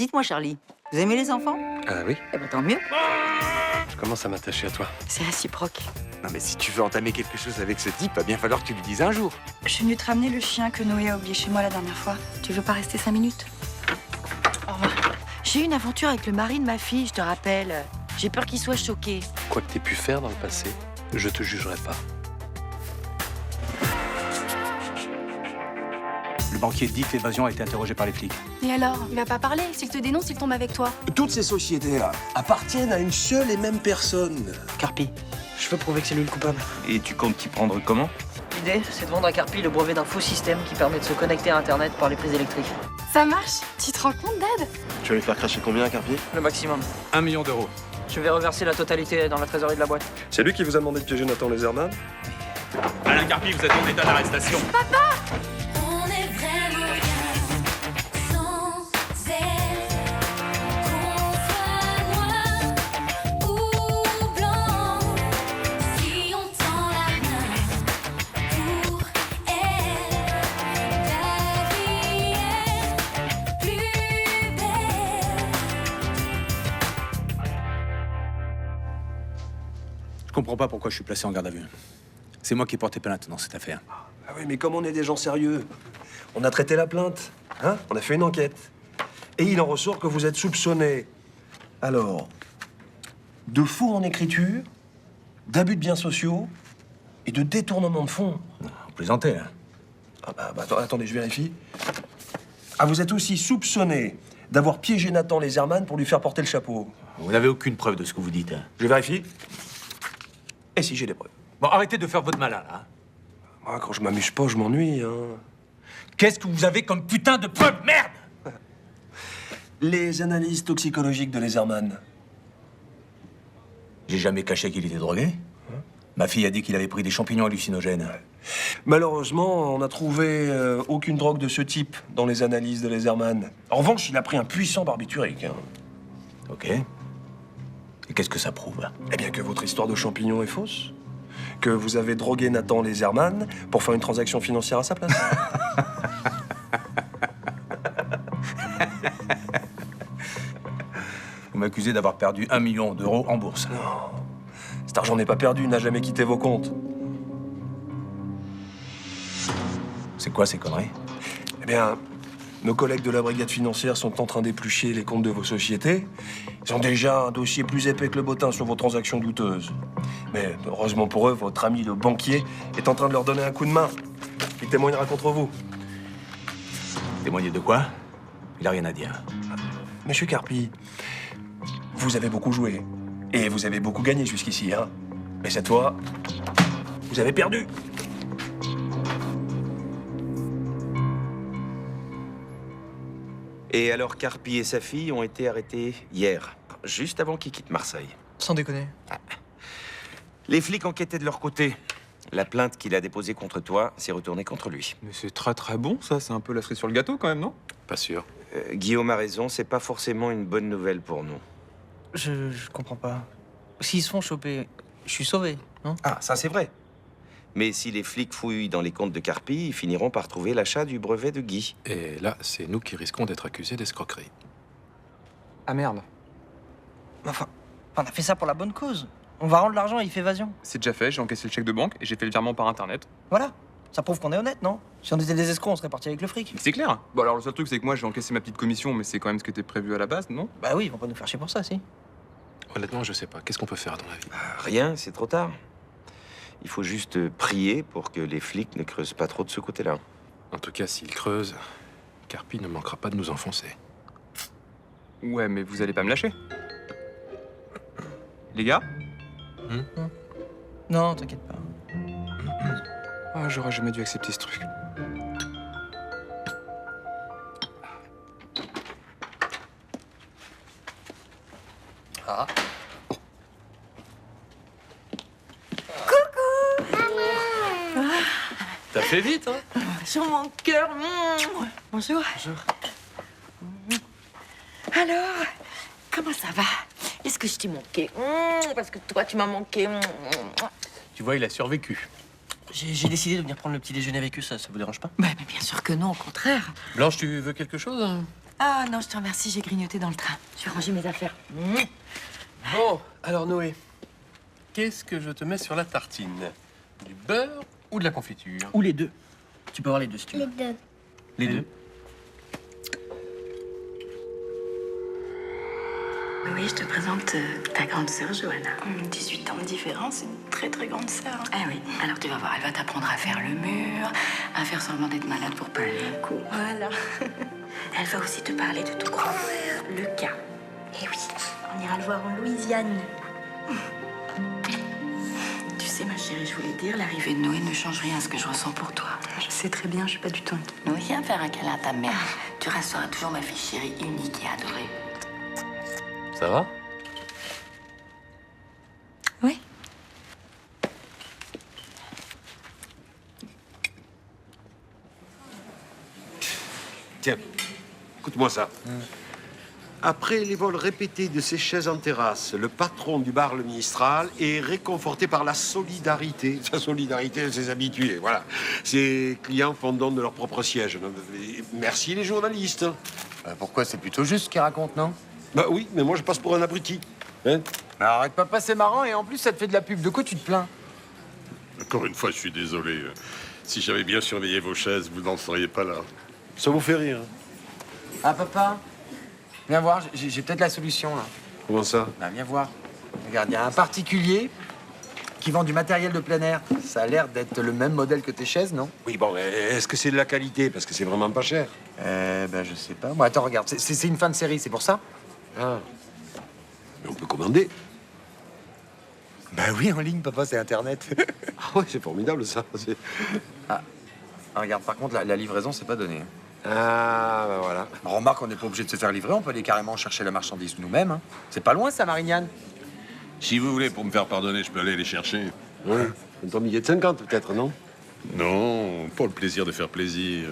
Dites-moi, Charlie, vous aimez les enfants? Ah oui? Eh ben, tant mieux. Je commence à m'attacher à toi. C'est réciproque. Non mais si tu veux entamer quelque chose avec ce type, va bien falloir que tu lui dises un jour. Je suis venue te ramener le chien que Noé a oublié chez moi la dernière fois. Tu veux pas rester 5 minutes? Au revoir. J'ai eu une aventure avec le mari de ma fille, je te rappelle. J'ai peur qu'il soit choqué. Quoi que t'aies pu faire dans le passé, je te jugerai pas. Le banquier dit que l'évasion a été interrogé par les flics. Et alors? Il va pas parler. S'il te dénonce, il tombe avec toi. Toutes ces sociétés-là appartiennent à une seule et même personne. Carpi, je veux prouver que c'est lui le coupable. Et tu comptes t'y prendre comment? L'idée, c'est de vendre à Carpi le brevet d'un faux système qui permet de se connecter à Internet par les prises électriques. Ça marche? Tu te rends compte, Dad? Tu vas lui faire cracher combien, Carpi? Le maximum. 1 million d'euros. Je vais reverser la totalité dans la trésorerie de la boîte. C'est lui qui vous a demandé de piéger Nathan Laserman? Alain Carpi, vous êtes en état d'arrestation. On est vraiment bien sans elle. Qu'on soit noir ou blanc, si on tend la main pour elle, la vie est plus belle. Je comprends pas pourquoi je suis placé en garde à vue. C'est moi qui ai porté plainte dans cette affaire. Ah oui, mais comme on est des gens sérieux, on a traité la plainte, hein? On a fait une enquête. Et il en ressort que vous êtes soupçonné. Alors, de faux en écriture, d'abus de biens sociaux et de détournement de fonds. Vous plaisantez, hein? Attendez, je vérifie. Ah, vous êtes aussi soupçonné d'avoir piégé Nathan Laserman pour lui faire porter le chapeau. Vous n'avez aucune preuve de ce que vous dites, hein? Je vérifie. Et si j'ai des preuves? Bon, arrêtez de faire votre malin, là. Hein? Moi, quand je m'amuse pas, je m'ennuie, hein. Qu'est-ce que vous avez comme putain de preuve, merde? Les analyses toxicologiques de Laserman. J'ai jamais caché qu'il était drogué. Ma fille a dit qu'il avait pris des champignons hallucinogènes. Malheureusement, on n'a trouvé aucune drogue de ce type dans les analyses de Laserman. En revanche, il a pris un puissant barbiturique. Hein. Ok. Et qu'est-ce que ça prouve? Eh bien, que votre histoire de champignons est fausse. Que vous avez drogué Nathan Laserman pour faire une transaction financière à sa place. Vous m'accusez d'avoir perdu 1 million d'euros en bourse. Non. Cet argent n'est pas perdu, n'a jamais quitté vos comptes. C'est quoi ces conneries? Eh bien, nos collègues de la brigade financière sont en train d'éplucher les comptes de vos sociétés. Ils ont déjà un dossier plus épais que le bottin sur vos transactions douteuses. Mais heureusement pour eux, votre ami le banquier est en train de leur donner un coup de main. Il témoignera contre vous. Témoigner de quoi? Il a rien à dire. Monsieur Carpi, vous avez beaucoup joué. Et vous avez beaucoup gagné jusqu'ici, hein. Mais cette fois, vous avez perdu. Et alors, Carpi et sa fille ont été arrêtés hier, juste avant qu'ils quittent Marseille. Sans déconner. Les flics enquêtaient de leur côté. La plainte qu'il a déposée contre toi s'est retournée contre lui. Mais c'est très bon, ça. C'est un peu la cerise sur le gâteau, quand même, non? Pas sûr. Guillaume a raison, c'est pas forcément une bonne nouvelle pour nous. Je comprends pas. S'ils se font choper, je suis sauvé, non? Ah, ça c'est vrai. Mais si les flics fouillent dans les comptes de Carpi, ils finiront par trouver l'achat du brevet de Guy. Et là, c'est nous qui risquons d'être accusés d'escroquerie. Ah merde. Enfin, on a fait ça pour la bonne cause. On va rendre l'argent et il fait évasion. C'est déjà fait, j'ai encaissé le chèque de banque et j'ai fait le virement par internet. Voilà. Ça prouve qu'on est honnête, non? Si on était des escrocs, on serait parti avec le fric. Mais c'est clair. Bon, alors le seul truc, c'est que moi, j'ai encaissé ma petite commission, mais c'est quand même ce qui était prévu à la base, non? Bah oui, ils vont pas nous faire chier pour ça, si. Honnêtement, je sais pas. Qu'est-ce qu'on peut faire à ton avis? Rien, c'est trop tard. Il faut juste prier pour que les flics ne creusent pas trop de ce côté-là. En tout cas, s'il creuse, Carpi ne manquera pas de nous enfoncer. Ouais, mais vous allez pas me lâcher. Les gars? Non, t'inquiète pas. Ah, j'aurais jamais dû accepter ce truc. Ah. T'as fait vite, hein? Sur mon cœur. Bonjour. Bonjour. Alors, comment ça va? Est-ce que je t'ai manqué? Parce que toi, tu m'as manqué. Tu vois, il a survécu. J'ai décidé de venir prendre le petit déjeuner avec eux, ça vous dérange pas? Bah, mais bien sûr que non, au contraire. Blanche, tu veux quelque chose? Ah non, je te remercie, j'ai grignoté dans le train. Je vais ranger mes affaires. Bon, alors Noé, qu'est-ce que je te mets sur la tartine? Du beurre ou de la confiture? Ou les deux. Tu peux avoir les deux si tu veux. deux. Les deux. Oui, je te présente ta grande sœur, Johanna. 18 ans de différence, c'est une très très grande sœur. Ah oui, alors tu vas voir, elle va t'apprendre à faire le mur, à faire semblant d'être malade pour pas aller au cours. Voilà. Elle va aussi te parler de ton grand-frère, Lucas. Eh oui, on ira le voir en Louisiane. Tu sais, ma chérie, je voulais te dire, l'arrivée de Noé ne change rien à ce que je ressens pour toi. Je sais très bien, je suis pas du tout inquiète. Noé, viens faire un câlin à ta mère. Tu resteras toujours ma fille chérie, unique et adorée. Ça va? Oui. Tiens, écoute-moi ça. Après les vols répétés de ces chaises en terrasse, le patron du bar Le Mistral est réconforté par la solidarité. Sa solidarité de ses habitués, voilà. Ses clients font don de leur propre siège. Merci les journalistes. Pourquoi? C'est plutôt juste ce qu'il raconte, non? Bah oui, mais moi je passe pour un abruti. Hein? Arrête, papa, c'est marrant et en plus ça te fait de la pub. De quoi tu te plains? Encore une fois, je suis désolé. Si j'avais bien surveillé vos chaises, vous n'en seriez pas là. Ça vous fait rire? Ah, papa, viens voir, j'ai peut-être la solution, là. Comment ça? Bah, viens voir. Regarde, il y a un particulier qui vend du matériel de plein air. Ça a l'air d'être le même modèle que tes chaises, non? Oui, bon, est-ce que c'est de la qualité? Parce que c'est vraiment pas cher. Ben, je sais pas. Bon, attends, regarde, c'est une fin de série, c'est pour ça? Ah. Mais on peut commander. Bah oui, en ligne, papa, c'est Internet. Ah ouais, c'est formidable, ça. Ah, regarde, par contre, la livraison, c'est pas donné. Ah, ben voilà. Remarque, on n'est pas obligé de se faire livrer, on peut aller carrément chercher la marchandise nous-mêmes. Hein. C'est pas loin, ça, Marignane. Si vous voulez, pour me faire pardonner, je peux aller les chercher. Oui, un ton billet de 50, peut-être, non? Non, pour le plaisir de faire plaisir.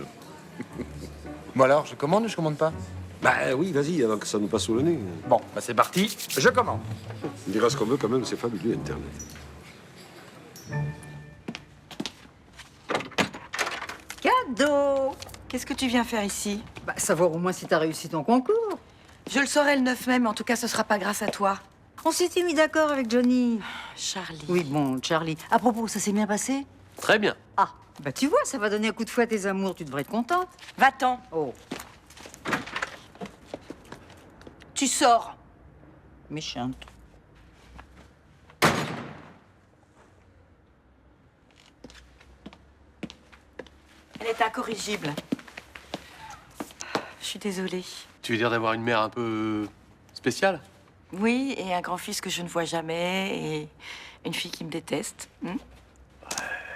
Bon alors, je commande ou je commande pas? Bah oui, vas-y, avant que ça nous passe sous le nez. Bon, bah c'est parti, je commande. On dira ce qu'on veut quand même, c'est fabuleux, Internet. Cadeau! Qu'est-ce que tu viens faire ici? Bah, savoir au moins si t'as réussi ton concours. Je le saurai le 9 mai, mais en tout cas, ce sera pas grâce à toi. On s'était mis d'accord avec Johnny. Charlie. Oui, bon, Charlie. À propos, ça s'est bien passé? Très bien. Ah, bah tu vois, ça va donner un coup de fouet à tes amours, tu devrais être contente. Va-t'en. Oh, Tu sors. méchante. Elle est incorrigible. Je suis désolée. Tu veux dire d'avoir une mère un peu spéciale? Oui, et un grand-fils que je ne vois jamais, et une fille qui me déteste.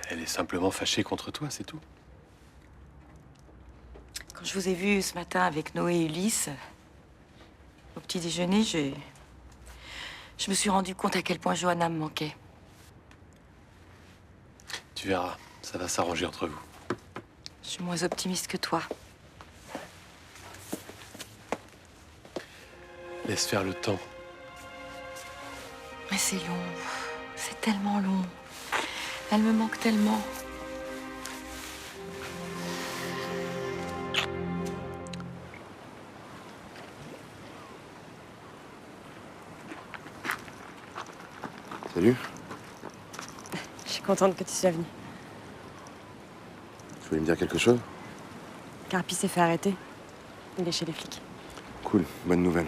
Elle est simplement fâchée contre toi, c'est tout. Quand je vous ai vu ce matin avec Noé et Ulysse, au petit déjeuner, je me suis rendu compte à quel point Johanna me manquait. Tu verras, ça va s'arranger entre vous. Je suis moins optimiste que toi. Laisse faire le temps. Mais c'est long. C'est tellement long. Elle me manque tellement. Salut. Je suis contente que tu sois venue. Tu voulais me dire quelque chose? Carpi s'est fait arrêter. Il est chez les flics. Cool, bonne nouvelle.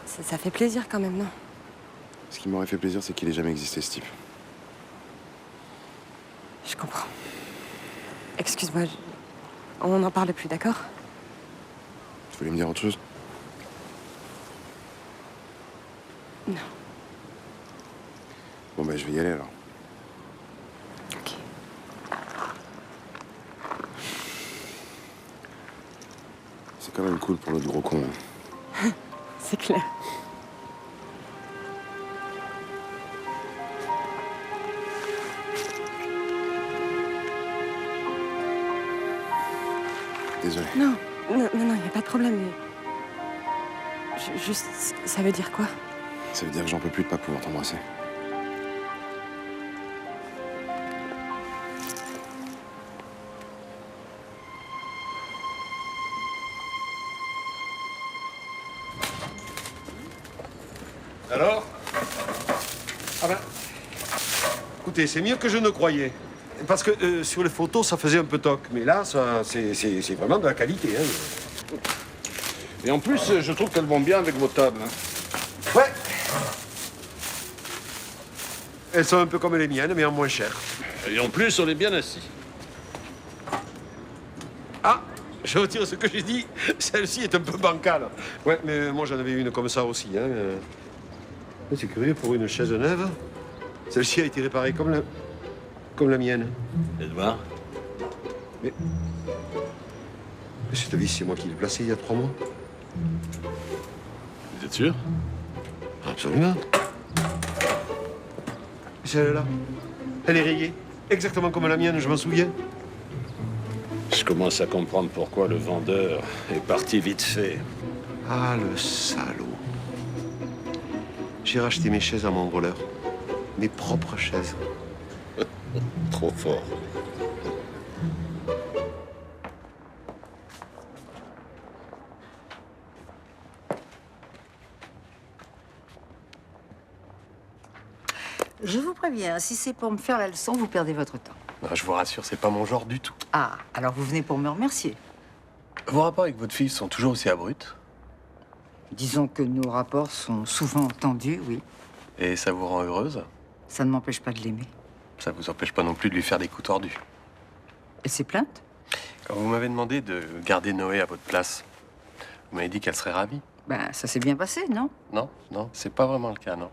Ça fait plaisir quand même, non? Ce qui m'aurait fait plaisir, c'est qu'il ait jamais existé, ce type. Je comprends. Excuse-moi, on n'en parle plus, d'accord? Tu voulais me dire autre chose? Non. Bon, bah, je vais y aller, alors. Ok. C'est quand même cool pour l'autre gros con. Hein. C'est clair. Désolé. Non, il n'y a pas de problème. Mais... Juste, ça veut dire quoi? Ça veut dire que j'en peux plus de pas pouvoir t'embrasser. Alors? Ah ben... Écoutez, c'est mieux que je ne croyais. Parce que sur les photos, ça faisait un peu toc. Mais là, ça, c'est vraiment de la qualité. Hein. Et en plus, je trouve qu'elles vont bien avec vos tables. Hein. Ouais. Elles sont un peu comme les miennes, mais en moins cher. Et en plus, on est bien assis. Ah, je retire ce que j'ai dit. Celle-ci est un peu bancale. Ouais, mais moi, j'en avais une comme ça aussi. Hein. C'est curieux, pour une chaise neuve, celle-ci a été réparée comme la mienne. Edouard? Mais cette vis, c'est moi qui l'ai placée il y a 3 mois. Vous êtes sûr? Absolument. Celle-là, elle est rayée. Exactement comme la mienne, je m'en souviens. Je commence à comprendre pourquoi le vendeur est parti vite fait. Ah, le salaud. J'ai racheté mes chaises à mon voleur. Mes propres chaises. Trop fort. Je vous préviens, si c'est pour me faire la leçon, vous perdez votre temps. Non, je vous rassure, c'est pas mon genre du tout. Ah, alors vous venez pour me remercier. Vos rapports avec votre fille sont toujours aussi abrupts? Disons que nos rapports sont souvent tendus, oui. Et ça vous rend heureuse? Ça ne m'empêche pas de l'aimer. Ça vous empêche pas non plus de lui faire des coups tordus? Et ses plaintes? Quand vous m'avez demandé de garder Noé à votre place, vous m'avez dit qu'elle serait ravie. Ben, ça s'est bien passé, non? Non, non, c'est pas vraiment le cas, non.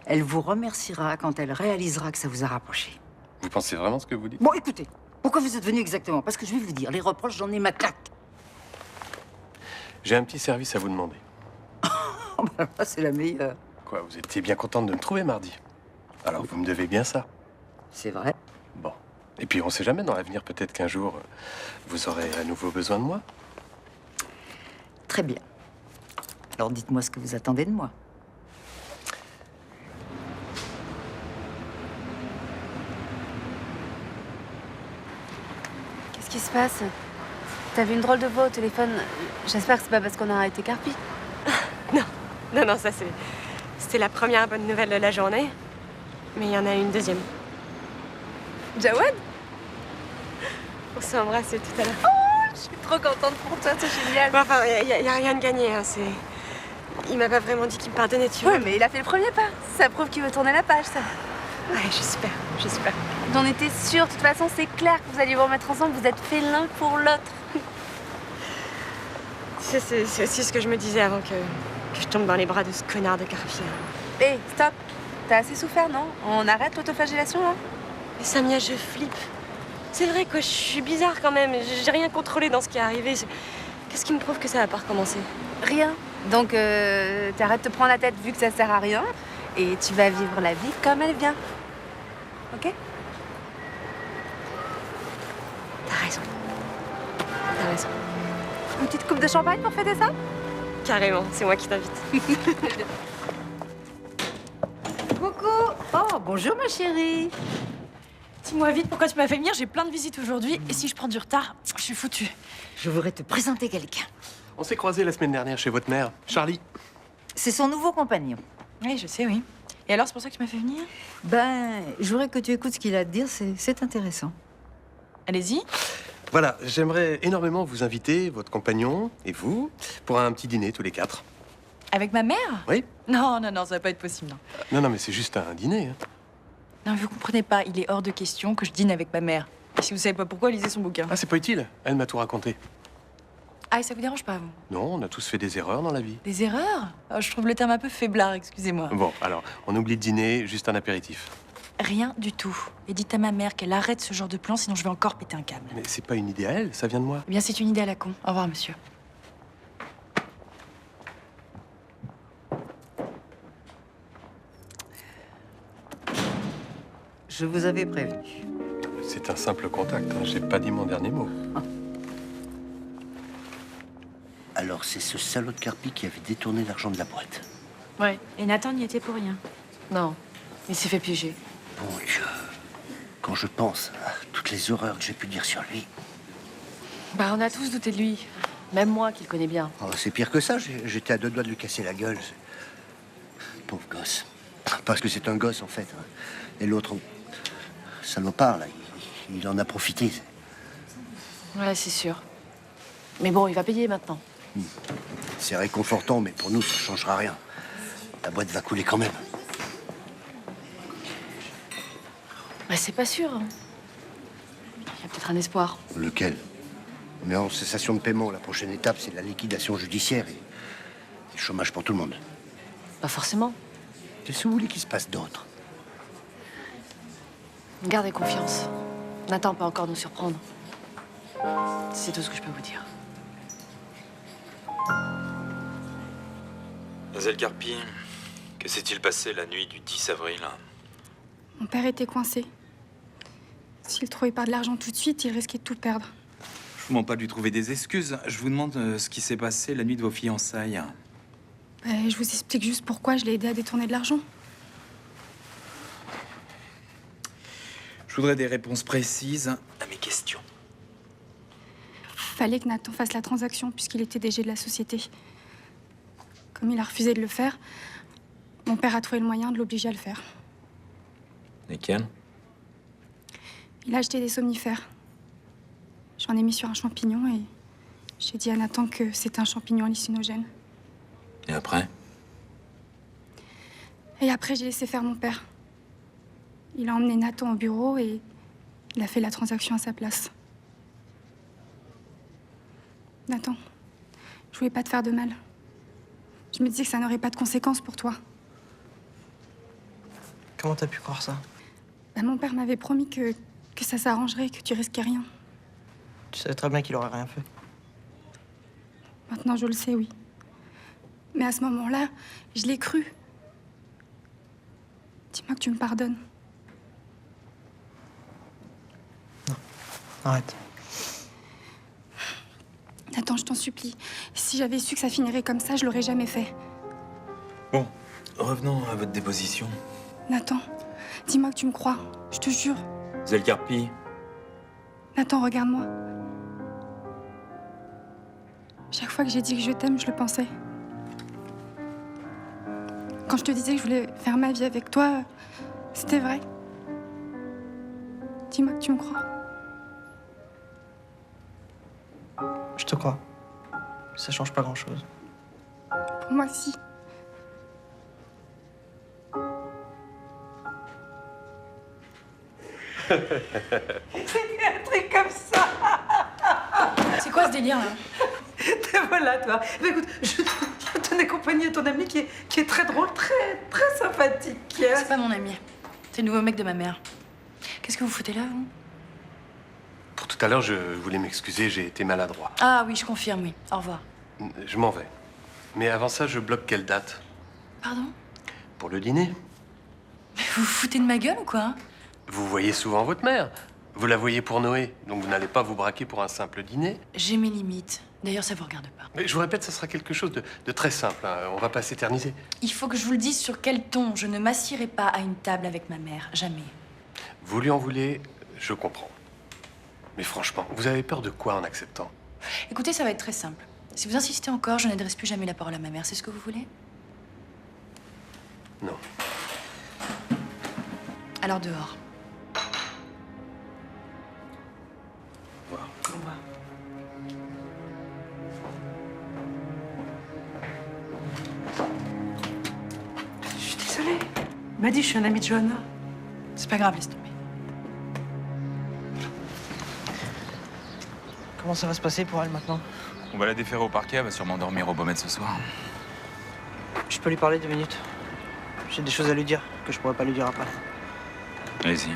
Elle vous remerciera quand elle réalisera que ça vous a rapproché. Vous pensez vraiment ce que vous dites? Bon, écoutez, pourquoi vous êtes venu exactement? Parce que je vais vous dire, les reproches, j'en ai ma claque. J'ai un petit service à vous demander. Oh, ben là, c'est la meilleure. Quoi, vous étiez bien contente de me trouver mardi? Alors vous me devez bien ça. C'est vrai. Bon. Et puis on sait jamais, dans l'avenir, peut-être qu'un jour, vous aurez à nouveau besoin de moi. Très bien. Alors dites-moi ce que vous attendez de moi. Qu'est-ce qui se passe? T'as vu une drôle de voix au téléphone. J'espère que c'est pas parce qu'on a arrêté Carpi. Non, ça c'était la première bonne nouvelle de la journée. Mais il y en a une deuxième. Jawad? On s'est embrassés tout à l'heure. Oh, je suis trop contente pour toi, c'est génial. Bon, enfin, y a rien de gagné, hein, c'est... Il m'a pas vraiment dit qu'il me pardonnait, tu vois. Oui, mais il a fait le premier pas. Ça prouve qu'il veut tourner la page, ça. Ouais, j'espère. J'en étais sûre. De toute façon, c'est clair que vous alliez vous remettre ensemble. Vous êtes faits l'un pour l'autre. C'est aussi ce que je me disais avant que je tombe dans les bras de ce connard de Carpi. Hé, stop. T'as assez souffert, non? On arrête l'autoflagellation, là? Mais Samia, je flippe. C'est vrai, quoi, je suis bizarre quand même. J'ai rien contrôlé dans ce qui est arrivé. Qu'est-ce qui me prouve que ça va pas recommencer? Rien. Donc, t'arrêtes de te prendre la tête vu que ça sert à rien. Et tu vas vivre la vie comme elle vient. Ok? T'as raison. Une petite coupe de champagne pour fêter ça? Carrément, c'est moi qui t'invite. Coucou. Oh, bonjour ma chérie. Dis-moi vite pourquoi tu m'as fait venir, j'ai plein de visites aujourd'hui et si je prends du retard, je suis foutue. Je voudrais te présenter quelqu'un. On s'est croisés la semaine dernière chez votre mère, Charlie. C'est son nouveau compagnon. Oui, je sais, oui. Et alors, c'est pour ça que tu m'as fait venir? Ben, je voudrais que tu écoutes ce qu'il a à te dire, c'est intéressant. Allez-y. Voilà, j'aimerais énormément vous inviter, votre compagnon et vous, pour un petit dîner tous les 4. Avec ma mère? Oui. Non, ça va pas être possible, non. Non, mais c'est juste un dîner. Hein. Non, vous comprenez pas, il est hors de question que je dîne avec ma mère. Et si vous savez pas pourquoi, lisez son bouquin. Ah, c'est pas utile. Elle m'a tout raconté. Ah, et ça vous dérange pas, vous? Non, on a tous fait des erreurs dans la vie. Des erreurs? Je trouve le terme un peu faiblard, excusez-moi. Bon, alors, on oublie de dîner, juste un apéritif. Rien du tout. Et dites à ma mère qu'elle arrête ce genre de plan, sinon je vais encore péter un câble. Mais c'est pas une idée à elle, ça vient de moi. Eh bien, c'est une idée à la con. Au revoir, monsieur. Je vous avais prévenu. C'est un simple contact, hein. J'ai pas dit mon dernier mot. Alors, c'est ce salaud de Carpi qui avait détourné l'argent de la boîte. Ouais. Et Nathan n'y était pour rien. Non. Il s'est fait piéger. Bon Dieu. Quand je pense à toutes les horreurs que j'ai pu dire sur lui. Bah, on a tous douté de lui. Même moi, qui le connais bien. Oh, c'est pire que ça. J'étais à 2 doigts de lui casser la gueule. pauvre gosse. Parce que c'est un gosse, en fait. Hein. Et l'autre, salopard, là, il en a profité. Ouais, c'est sûr. Mais bon, il va payer maintenant. C'est réconfortant, mais pour nous, ça changera rien. La boîte va couler quand même. Bah, c'est pas sûr. Hein. Il y a peut-être un espoir. Lequel? On est en cessation de paiement. La prochaine étape, c'est la liquidation judiciaire et le chômage pour tout le monde. Pas forcément. Qu'est-ce que vous voulez qu'il se passe d'autre? Gardez confiance. Nathan peut encore nous surprendre. C'est tout ce que je peux vous dire. Mademoiselle Carpi, que s'est-il passé la nuit du 10 avril? Mon père était coincé. S'il trouvait pas de l'argent tout de suite, il risquait de tout perdre. Je vous demande pas de lui trouver des excuses. Je vous demande ce qui s'est passé la nuit de vos fiançailles. Je vous explique juste pourquoi je l'ai aidé à détourner de l'argent. Je voudrais des réponses précises à mes questions. Fallait que Nathan fasse la transaction puisqu'il était DG de la société. Comme il a refusé de le faire, mon père a trouvé le moyen de l'obliger à le faire. Lesquels? Il a acheté des somnifères. J'en ai mis sur un champignon et j'ai dit à Nathan que c'était un champignon hallucinogène. Et après? Et après, j'ai laissé faire mon père. Il a emmené Nathan au bureau et il a fait la transaction à sa place. Nathan, je voulais pas te faire de mal. Je me disais que ça n'aurait pas de conséquences pour toi. Comment t'as pu croire ça? Mon père m'avait promis que ça s'arrangerait, que tu risquais rien. Tu savais très bien qu'il aurait rien fait. Maintenant, je le sais, oui. Mais à ce moment-là, je l'ai cru. Dis-moi que tu me pardonnes. Arrête. Nathan, je t'en supplie. Si j'avais su que ça finirait comme ça, je l'aurais jamais fait. Bon, revenons à votre déposition. Nathan, dis-moi que tu me crois. Je te jure. Mademoiselle Carpi, Nathan, regarde-moi. Chaque fois que j'ai dit que je t'aime, je le pensais. Quand je te disais que je voulais faire ma vie avec toi, c'était vrai. Dis-moi que tu me crois. Je te crois. Ça change pas grand-chose. Pour moi, si. C'était un truc comme ça. C'est quoi ce délire, là? Te voilà, toi. Mais écoute, je tenais compagnie à ton ami qui est très drôle, très sympathique. C'est pas mon ami. C'est le nouveau mec de ma mère. Qu'est-ce que vous foutez là, vous? Pour tout à l'heure, je voulais m'excuser, j'ai été maladroit. Ah oui, je confirme, oui. Au revoir. Je m'en vais. Mais avant ça, je bloque quelle date? Pardon? Pour le dîner. Mais vous vous foutez de ma gueule ou quoi? Vous voyez souvent votre mère. Vous la voyez pour Noé, donc vous n'allez pas vous braquer pour un simple dîner. J'ai mes limites. D'ailleurs, ça vous regarde pas. Mais je vous répète, ça sera quelque chose de très simple. Hein. On va pas s'éterniser. Il faut que je vous le dise sur quel ton. Je ne m'assierai pas à une table avec ma mère. Jamais. Vous lui en voulez, je comprends. Mais franchement, vous avez peur de quoi en acceptant? Écoutez, ça va être très simple. Si vous insistez encore, je n'adresse plus jamais la parole à ma mère. C'est ce que vous voulez? Non. Alors dehors. Au revoir. Au revoir. Je suis désolée. Il m'a dit, je suis un ami de Johanna. C'est pas grave, laisse tomber. Comment ça va se passer pour elle maintenant? on va la déférer au parquet, elle va sûrement dormir au Baumette ce soir. Je peux lui parler 2 minutes. J'ai des choses à lui dire que je pourrais pas lui dire après. Allez-y.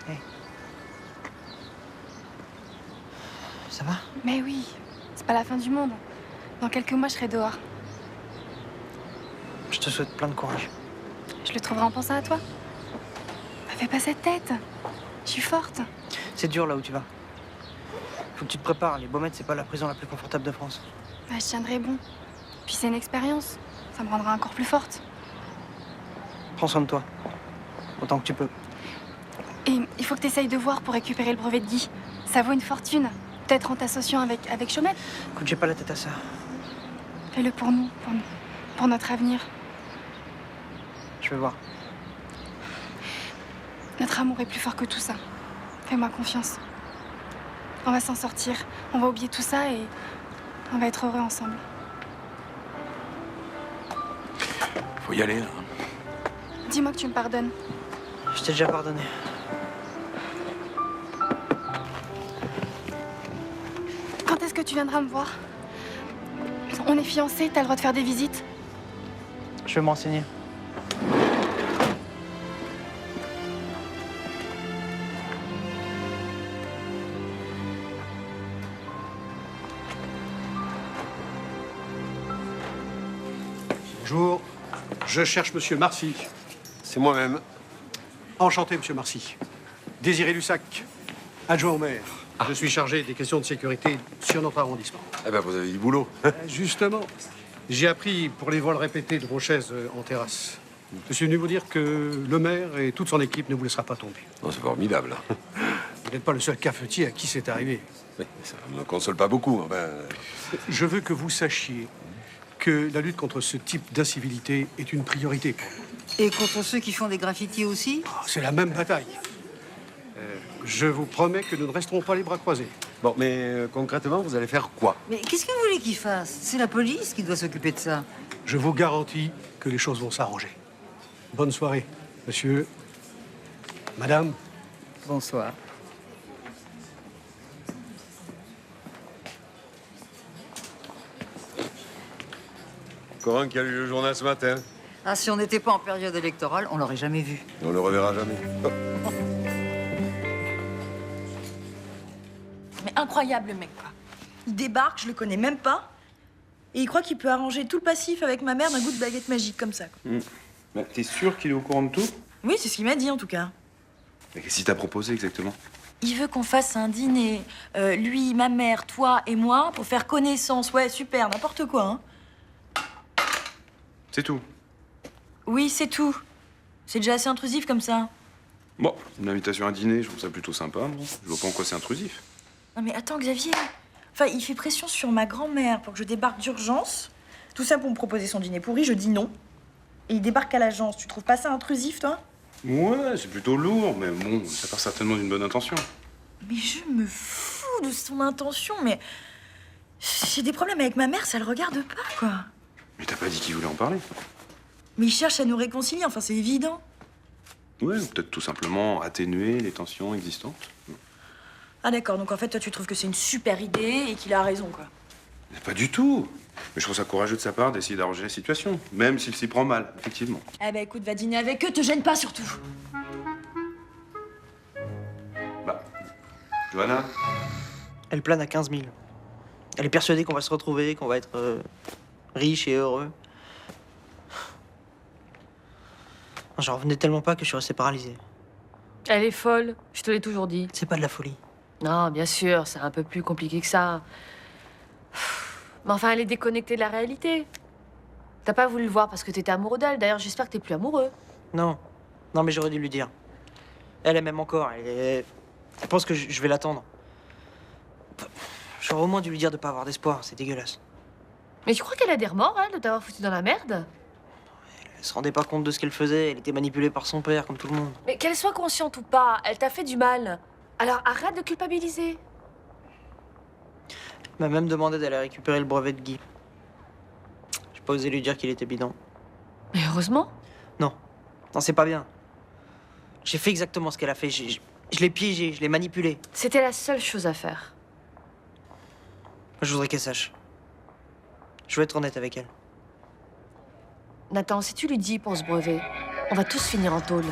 Hey. Ça va? Mais oui, c'est pas la fin du monde. Dans quelques mois, je serai dehors. Je te souhaite plein de courage. Je le trouverai en pensant à toi. Me fais pas cette tête. Je suis forte. C'est dur là où tu vas. Faut que tu te prépares. Les Baumettes, c'est pas la prison la plus confortable de France. Je tiendrai bon. Puis c'est une expérience. Ça me rendra encore plus forte. Prends soin de toi. Autant que tu peux. Et il faut que tu essayes de voir pour récupérer le brevet de Guy. Ça vaut une fortune. Peut-être en t'associant avec Chaumette. Écoute, j'ai pas la tête à ça. Fais-le pour nous, pour notre avenir. Je vais voir. Notre amour est plus fort que tout ça. Fais-moi confiance. On va s'en sortir. On va oublier tout ça et on va être heureux ensemble. Faut y aller, là. Dis-moi que tu me pardonnes. Je t'ai déjà pardonné. Quand est-ce que tu viendras me voir? On est fiancés, t'as le droit de faire des visites. Je vais me renseigner. Bonjour, je cherche Monsieur Marcy. C'est moi-même. Enchanté, Monsieur Marcy. Désiré Lussac, adjoint au maire. Je suis chargé des questions de sécurité sur notre arrondissement. Eh ben, vous avez du boulot. Justement, j'ai appris pour les vols répétés de vos chaises en terrasse. Je suis venu vous dire que le maire et toute son équipe ne vous laissera pas tomber. Non, c'est formidable. Vous n'êtes pas le seul cafetier à qui c'est arrivé. Oui, ça ne me console pas beaucoup. Enfin, Je veux que vous sachiez que la lutte contre ce type d'incivilité est une priorité pour nous. Et contre ceux qui font des graffitis aussi? C'est la même bataille. Je vous promets que nous ne resterons pas les bras croisés. Bon, mais concrètement, vous allez faire quoi? Mais qu'est-ce que vous voulez qu'ils fassent? C'est la police qui doit s'occuper de ça. Je vous garantis que les choses vont s'arranger. Bonne soirée, monsieur, madame. Bonsoir. Corinne qui a lu le journal ce matin. Ah, si on n'était pas en période électorale, on l'aurait jamais vu. On le reverra jamais. Mais incroyable, le mec, quoi. Il débarque, je le connais même pas. Et il croit qu'il peut arranger tout le passif avec ma mère d'un goût de baguette magique, comme ça, quoi. Bah, t'es sûr qu'il est au courant de tout? Oui, c'est ce qu'il m'a dit, en tout cas. Mais qu'est-ce qu'il t'a proposé exactement? Il veut qu'on fasse un dîner, lui, ma mère, toi et moi, pour faire connaissance. Ouais, super, n'importe quoi, hein. C'est tout. Oui, c'est tout. C'est déjà assez intrusif comme ça. Bon, une invitation à dîner, je trouve ça plutôt sympa. Moi. Je vois pas en quoi c'est intrusif. Non mais attends, Xavier. Enfin, il fait pression sur ma grand-mère pour que je débarque d'urgence. Tout ça pour me proposer son dîner pourri, je dis non. Et il débarque à l'agence. Tu trouves pas ça intrusif, toi? Ouais, c'est plutôt lourd, mais bon, ça part certainement d'une bonne intention. Mais je me fous de son intention, mais... J'ai des problèmes avec ma mère, ça le regarde pas, quoi. Mais t'as pas dit qu'il voulait en parler? Mais il cherche à nous réconcilier, enfin, c'est évident. Ouais, ou peut-être tout simplement atténuer les tensions existantes. Ah d'accord, donc en fait, toi, tu trouves que c'est une super idée et qu'il a raison, quoi. Mais pas du tout. Mais je trouve ça courageux de sa part d'essayer d'arranger la situation, même s'il s'y prend mal, effectivement. Eh ben écoute, va dîner avec eux, te gêne pas surtout. Bah, Johanna? Elle plane à 15 000. Elle est persuadée qu'on va se retrouver, qu'on va être riche et heureux. J'en revenais tellement pas que je suis resté paralysé. Elle est folle, je te l'ai toujours dit. C'est pas de la folie. Non, bien sûr, c'est un peu plus compliqué que ça. Mais enfin, elle est déconnectée de la réalité. T'as pas voulu le voir parce que t'étais amoureux d'elle. D'ailleurs, j'espère que t'es plus amoureux. Non. Non, mais j'aurais dû lui dire. Elle m'aime encore. Elle pense que je vais l'attendre. J'aurais au moins dû lui dire de pas avoir d'espoir. C'est dégueulasse. Mais tu crois qu'elle a des remords, elle, de t'avoir foutu dans la merde? Elle se rendait pas compte de ce qu'elle faisait. Elle était manipulée par son père, comme tout le monde. Mais qu'elle soit consciente ou pas, elle t'a fait du mal. Alors arrête de culpabiliser. Elle m'a même demandé d'aller récupérer le brevet de Guy. J'ai pas osé lui dire qu'il était bidon. Mais heureusement. Non. Non, c'est pas bien. J'ai fait exactement ce qu'elle a fait. Je l'ai piégée, je l'ai manipulée. C'était la seule chose à faire. Je voudrais qu'elle sache. Je veux être honnête avec elle. Nathan, si tu lui dis pour ce brevet, on va tous finir en tôle.